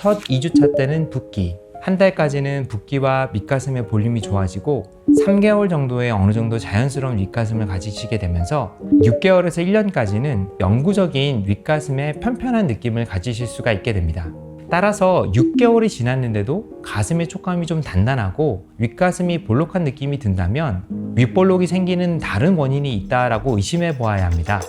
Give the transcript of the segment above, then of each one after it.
첫 2주차 때는 붓기, 한 달까지는 붓기와 밑가슴의 볼륨이 좋아지고 3개월 정도의 어느 정도 자연스러운 윗가슴을 가지시게 되면서 6개월에서 1년까지는 영구적인 윗가슴의 편편한 느낌을 가지실 수가 있게 됩니다. 따라서 6개월이 지났는데도 가슴의 촉감이 좀 단단하고 윗가슴이 볼록한 느낌이 든다면 윗볼록이 생기는 다른 원인이 있다라고 의심해 보아야 합니다.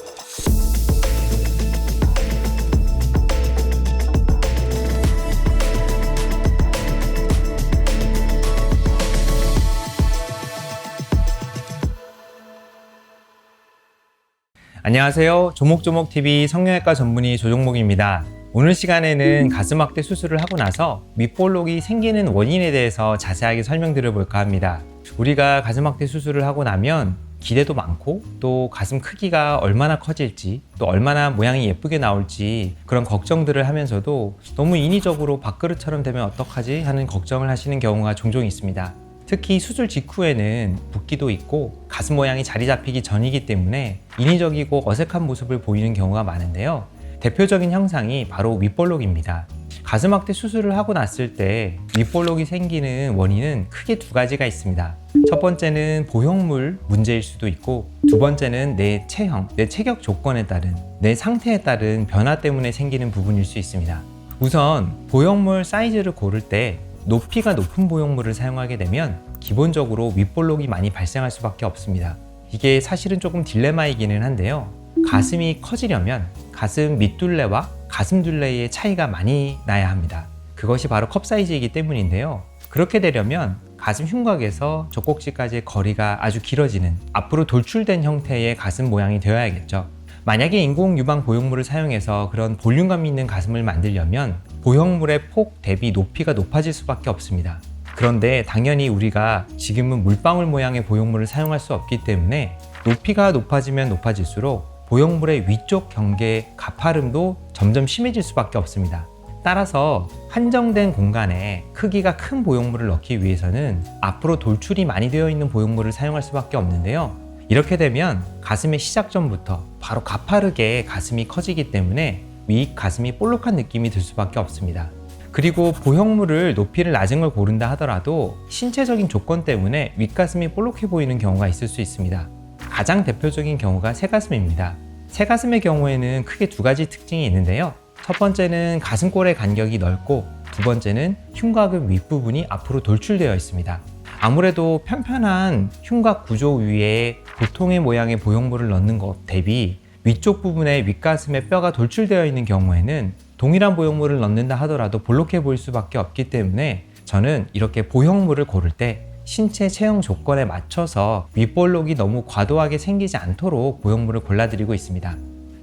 안녕하세요. 조목조목TV 성형외과 전문의 조종목입니다. 오늘 시간에는 가슴 확대 수술을 하고 나서 윗볼록이 생기는 원인에 대해서 자세하게 설명드려 볼까 합니다. 우리가 가슴 확대 수술을 하고 나면 기대도 많고 또 가슴 크기가 얼마나 커질지 또 얼마나 모양이 예쁘게 나올지 그런 걱정들을 하면서도 너무 인위적으로 밥그릇처럼 되면 어떡하지 하는 걱정을 하시는 경우가 종종 있습니다. 특히 수술 직후에는 붓기도 있고 가슴 모양이 자리 잡히기 전이기 때문에 인위적이고 어색한 모습을 보이는 경우가 많은데요. 대표적인 형상이 바로 윗볼록입니다. 가슴 확대 수술을 하고 났을 때 윗볼록이 생기는 원인은 크게 두 가지가 있습니다. 첫 번째는 보형물 문제일 수도 있고 두 번째는 내 체형, 내 체격 조건에 따른 내 상태에 따른 변화 때문에 생기는 부분일 수 있습니다. 우선 보형물 사이즈를 고를 때 높이가 높은 보형물을 사용하게 되면 기본적으로 윗볼록이 많이 발생할 수밖에 없습니다. 이게 사실은 조금 딜레마이기는 한데요. 가슴이 커지려면 가슴 밑둘레와 가슴 둘레의 차이가 많이 나야 합니다. 그것이 바로 컵 사이즈이기 때문인데요. 그렇게 되려면 가슴 흉곽에서 젖꼭지까지의 거리가 아주 길어지는 앞으로 돌출된 형태의 가슴 모양이 되어야겠죠. 만약에 인공 유방 보형물을 사용해서 그런 볼륨감 있는 가슴을 만들려면 보형물의 폭 대비 높이가 높아질 수밖에 없습니다. 그런데 당연히 우리가 지금은 물방울 모양의 보형물을 사용할 수 없기 때문에 높이가 높아지면 높아질수록 보형물의 위쪽 경계의 가파름도 점점 심해질 수밖에 없습니다. 따라서 한정된 공간에 크기가 큰 보형물을 넣기 위해서는 앞으로 돌출이 많이 되어 있는 보형물을 사용할 수밖에 없는데요. 이렇게 되면 가슴의 시작점부터 바로 가파르게 가슴이 커지기 때문에 윗가슴이 볼록한 느낌이 들 수밖에 없습니다. 그리고 보형물을 높이를 낮은 걸 고른다 하더라도 신체적인 조건 때문에 윗가슴이 볼록해 보이는 경우가 있을 수 있습니다. 가장 대표적인 경우가 새가슴입니다. 새가슴의 경우에는 크게 두 가지 특징이 있는데요. 첫 번째는 가슴골의 간격이 넓고 두 번째는 흉곽의 윗부분이 앞으로 돌출되어 있습니다. 아무래도 편편한 흉곽 구조 위에 보통의 모양의 보형물을 넣는 것 대비 위쪽 부분에 윗가슴에 뼈가 돌출되어 있는 경우에는 동일한 보형물을 넣는다 하더라도 볼록해 보일 수밖에 없기 때문에 저는 이렇게 보형물을 고를 때 신체 체형 조건에 맞춰서 윗볼록이 너무 과도하게 생기지 않도록 보형물을 골라드리고 있습니다.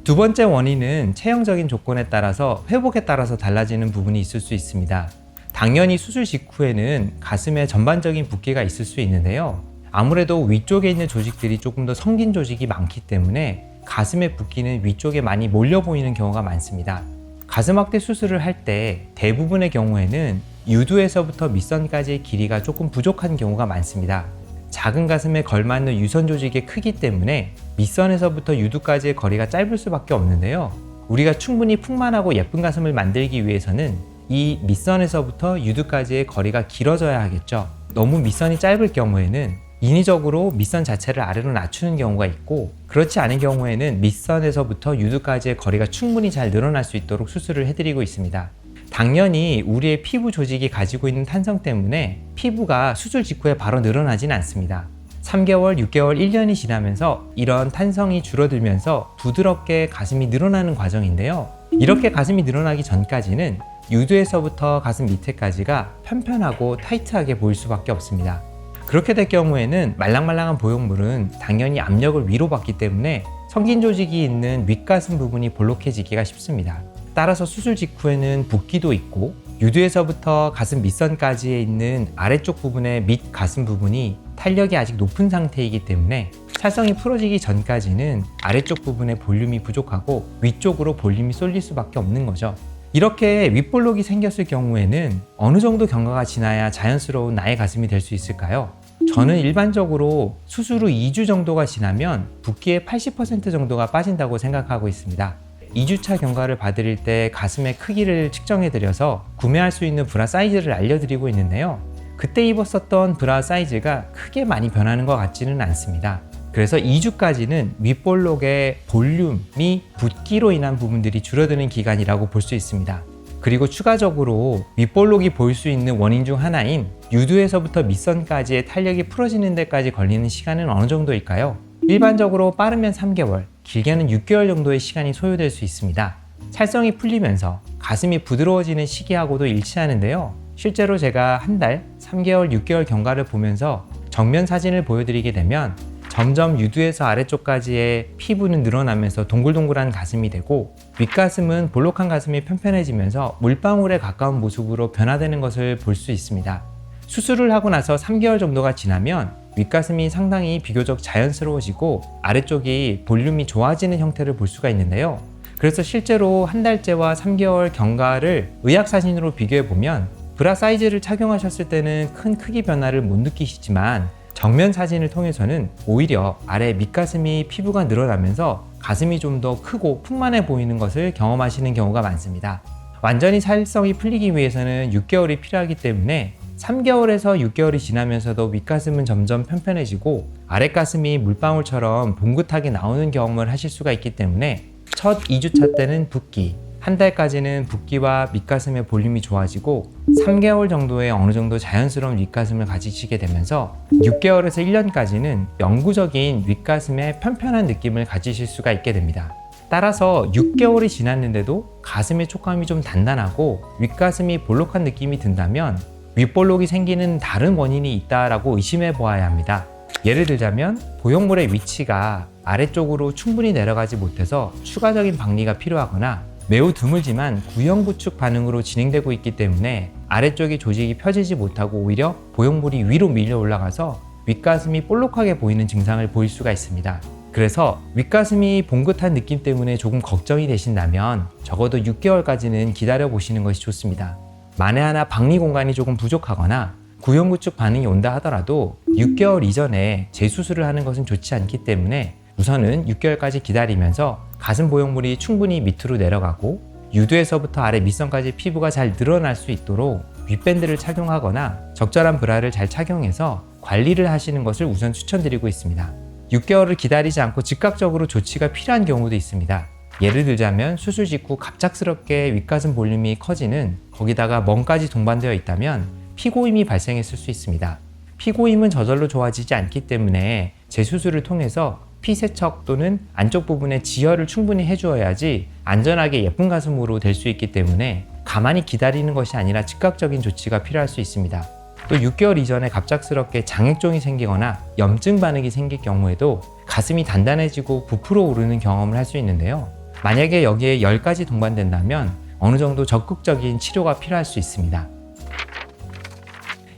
두 번째 원인은 체형적인 조건에 따라서 회복에 따라서 달라지는 부분이 있을 수 있습니다. 당연히 수술 직후에는 가슴에 전반적인 붓기가 있을 수 있는데요. 아무래도 위쪽에 있는 조직들이 조금 더 성긴 조직이 많기 때문에 가슴의 붓기는 위쪽에 많이 몰려 보이는 경우가 많습니다. 가슴 확대 수술을 할 때 대부분의 경우에는 유두에서부터 밑선까지의 길이가 조금 부족한 경우가 많습니다. 작은 가슴에 걸맞는 유선 조직의 크기 때문에 밑선에서부터 유두까지의 거리가 짧을 수밖에 없는데요. 우리가 충분히 풍만하고 예쁜 가슴을 만들기 위해서는 이 밑선에서부터 유두까지의 거리가 길어져야 하겠죠. 너무 밑선이 짧을 경우에는 인위적으로 밑선 자체를 아래로 낮추는 경우가 있고 그렇지 않은 경우에는 밑선에서부터 유두까지의 거리가 충분히 잘 늘어날 수 있도록 수술을 해드리고 있습니다. 당연히 우리의 피부 조직이 가지고 있는 탄성 때문에 피부가 수술 직후에 바로 늘어나진 않습니다. 3개월, 6개월, 1년이 지나면서 이런 탄성이 줄어들면서 부드럽게 가슴이 늘어나는 과정인데요. 이렇게 가슴이 늘어나기 전까지는 유두에서부터 가슴 밑에까지가 편편하고 타이트하게 보일 수밖에 없습니다. 그렇게 될 경우에는 말랑말랑한 보형물은 당연히 압력을 위로 받기 때문에 성긴 조직이 있는 윗가슴 부분이 볼록해지기가 쉽습니다. 따라서 수술 직후에는 붓기도 있고 유두에서부터 가슴 밑선까지에 있는 아래쪽 부분의 밑가슴 부분이 탄력이 아직 높은 상태이기 때문에 찰성이 풀어지기 전까지는 아래쪽 부분에 볼륨이 부족하고 위쪽으로 볼륨이 쏠릴 수밖에 없는 거죠. 이렇게 윗볼록이 생겼을 경우에는 어느 정도 경과가 지나야 자연스러운 나의 가슴이 될 수 있을까요? 저는 일반적으로 수술 후 2주 정도가 지나면 붓기의 80% 정도가 빠진다고 생각하고 있습니다. 2주차 경과를 봐드릴 때 가슴의 크기를 측정해드려서 구매할 수 있는 브라 사이즈를 알려드리고 있는데요. 그때 입었었던 브라 사이즈가 크게 많이 변하는 것 같지는 않습니다. 그래서 2주까지는 윗볼록의 볼륨이 붓기로 인한 부분들이 줄어드는 기간이라고 볼 수 있습니다. 그리고 추가적으로 윗볼록이 보일 수 있는 원인 중 하나인 유두에서부터 밑선까지의 탄력이 풀어지는 데까지 걸리는 시간은 어느 정도일까요? 일반적으로 빠르면 3개월, 길게는 6개월 정도의 시간이 소요될 수 있습니다. 찰성이 풀리면서 가슴이 부드러워지는 시기하고도 일치하는데요. 실제로 제가 한 달, 3개월, 6개월 경과를 보면서 정면 사진을 보여드리게 되면 점점 유두에서 아래쪽까지의 피부는 늘어나면서 동글동글한 가슴이 되고 윗가슴은 볼록한 가슴이 편편해지면서 물방울에 가까운 모습으로 변화되는 것을 볼 수 있습니다. 수술을 하고 나서 3개월 정도가 지나면 윗가슴이 상당히 비교적 자연스러워지고 아래쪽이 볼륨이 좋아지는 형태를 볼 수가 있는데요. 그래서 실제로 한 달째와 3개월 경과를 의학사진으로 비교해보면 브라 사이즈를 착용하셨을 때는 큰 크기 변화를 못 느끼시지만 정면 사진을 통해서는 오히려 아래 밑가슴이 피부가 늘어나면서 가슴이 좀 더 크고 풍만해 보이는 것을 경험하시는 경우가 많습니다. 완전히 사일성이 풀리기 위해서는 6개월이 필요하기 때문에 3개월에서 6개월이 지나면서도 윗가슴은 점점 편편해지고 아랫가슴이 물방울처럼 봉긋하게 나오는 경험을 하실 수가 있기 때문에 첫 2주차 때는 붓기, 한 달까지는 붓기와 밑가슴의 볼륨이 좋아지고 3개월 정도의 어느 정도 자연스러운 윗가슴을 가지시게 되면서 6개월에서 1년까지는 영구적인 윗가슴의 편편한 느낌을 가지실 수가 있게 됩니다. 따라서 6개월이 지났는데도 가슴의 촉감이 좀 단단하고 윗가슴이 볼록한 느낌이 든다면 윗볼록이 생기는 다른 원인이 있다라고 의심해 보아야 합니다. 예를 들자면 보형물의 위치가 아래쪽으로 충분히 내려가지 못해서 추가적인 박리가 필요하거나 매우 드물지만 구형구축 반응으로 진행되고 있기 때문에 아래쪽의 조직이 펴지지 못하고 오히려 보형물이 위로 밀려 올라가서 윗가슴이 볼록하게 보이는 증상을 보일 수가 있습니다. 그래서 윗가슴이 봉긋한 느낌 때문에 조금 걱정이 되신다면 적어도 6개월까지는 기다려 보시는 것이 좋습니다. 만에 하나 박리 공간이 조금 부족하거나 구형구축 반응이 온다 하더라도 6개월 이전에 재수술을 하는 것은 좋지 않기 때문에 우선은 6개월까지 기다리면서 가슴 보형물이 충분히 밑으로 내려가고 유두에서부터 아래 밑선까지 피부가 잘 늘어날 수 있도록 윗밴드를 착용하거나 적절한 브라를 잘 착용해서 관리를 하시는 것을 우선 추천드리고 있습니다. 6개월을 기다리지 않고 즉각적으로 조치가 필요한 경우도 있습니다. 예를 들자면 수술 직후 갑작스럽게 윗가슴 볼륨이 커지는, 거기다가 멍까지 동반되어 있다면 피고임이 발생했을 수 있습니다. 피고임은 저절로 좋아지지 않기 때문에 재수술을 통해서 피세척 또는 안쪽 부분에 지혈을 충분히 해주어야지 안전하게 예쁜 가슴으로 될 수 있기 때문에 가만히 기다리는 것이 아니라 즉각적인 조치가 필요할 수 있습니다. 또 6개월 이전에 갑작스럽게 장액종이 생기거나 염증 반응이 생길 경우에도 가슴이 단단해지고 부풀어 오르는 경험을 할 수 있는데요. 만약에 여기에 열까지 동반된다면 어느 정도 적극적인 치료가 필요할 수 있습니다.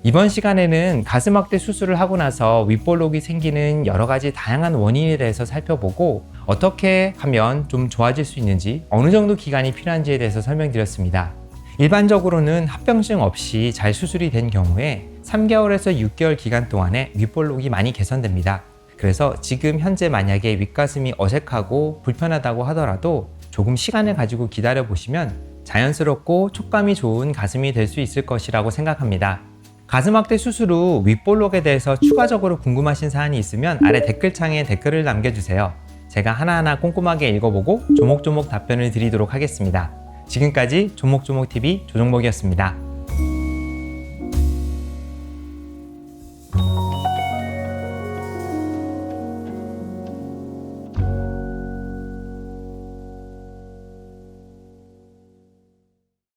이번 시간에는 가슴 확대 수술을 하고 나서 윗볼록이 생기는 여러 가지 다양한 원인에 대해서 살펴보고 어떻게 하면 좀 좋아질 수 있는지, 어느 정도 기간이 필요한지에 대해서 설명드렸습니다. 일반적으로는 합병증 없이 잘 수술이 된 경우에 3개월에서 6개월 기간 동안에 윗볼록이 많이 개선됩니다. 그래서 지금 현재 만약에 윗가슴이 어색하고 불편하다고 하더라도 조금 시간을 가지고 기다려 보시면 자연스럽고 촉감이 좋은 가슴이 될 수 있을 것이라고 생각합니다. 가슴 확대 수술 후 윗볼록에 대해서 추가적으로 궁금하신 사안이 있으면 아래 댓글창에 댓글을 남겨주세요. 제가 하나하나 꼼꼼하게 읽어보고 조목조목 답변을 드리도록 하겠습니다. 지금까지 조목조목TV 조종목이었습니다.